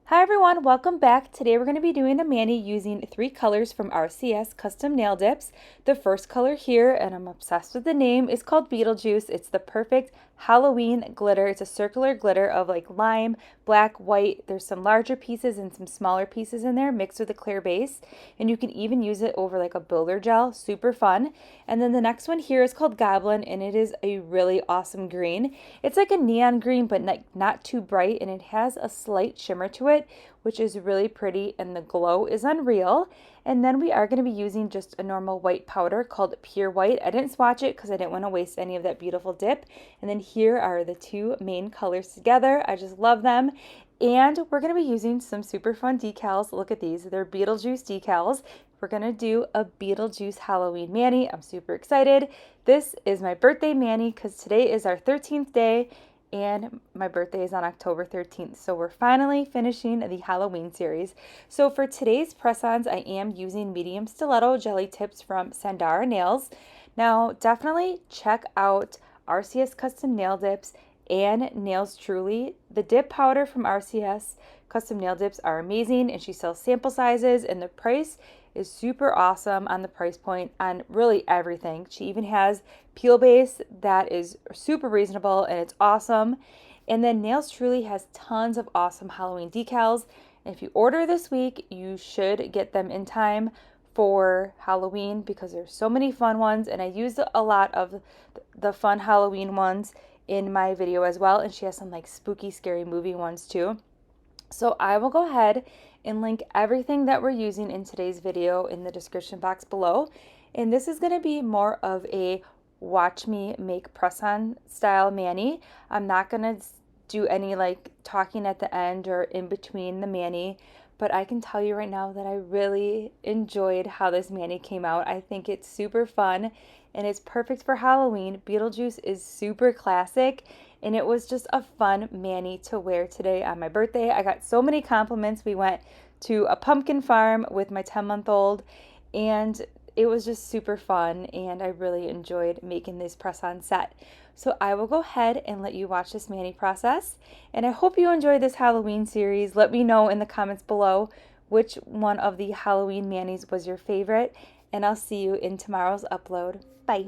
Hi everyone, welcome back. Today we're going to be doing a mani using 3 colors from RCS Custom Nail Dips. The first color here, and I'm obsessed with the name, is called Beetlejuice. It's the perfect Halloween glitter. It's a circular glitter of like lime, black, white. There's some larger pieces and some smaller pieces in there mixed with a clear base. And you can even use it over like a builder gel. Super fun. And then the next one here is called Goblin, and it is a really awesome green. It's like a neon green, but not too bright, and it has a slight shimmer to it, which is really pretty, and the glow is unreal. And then we are going to be using just a normal white powder called Pure White. I didn't swatch it because I didn't want to waste any of that beautiful dip. And then here are the 2 main colors together. I just love them. And we're going to be using some super fun decals. Look at these. They're Beetlejuice decals. We're going to do a Beetlejuice Halloween mani. I'm super excited. This is my birthday mani because today is our 13th day. And my birthday is on October 13th. So we're finally finishing the Halloween series. So for today's press-ons, I am using medium stiletto jelly tips from Sundara Nails. Now, definitely check out RCS Custom Nail Dips and Nails Truly. The dip powder from RCS Custom Nail Dips are amazing, and she sells sample sizes, and the price is super awesome on the price point on really everything. She even has peel base that is super reasonable, and it's awesome. And then Nails Truly has tons of awesome Halloween decals. And if you order this week, you should get them in time for Halloween because there's so many fun ones, and I used a lot of the fun Halloween ones in my video as well, and she has some like spooky scary movie ones too. So I will go ahead and link everything that we're using in today's video in the description box below. And this is going to be more of a watch me make press-on style mani. I'm not going to do any like talking at the end or in between the mani, but I can tell you right now that I really enjoyed how this mani came out. I think it's super fun and it's perfect for Halloween. Beetlejuice is super classic, and it was just a fun mani to wear today on my birthday. I got so many compliments. We went to a pumpkin farm with my 10-month-old, and it was just super fun, and I really enjoyed making this press-on set. So I will go ahead and let you watch this mani process, and I hope you enjoyed this Halloween series. Let me know in the comments below which one of the Halloween manis was your favorite, and I'll see you in tomorrow's upload. Bye.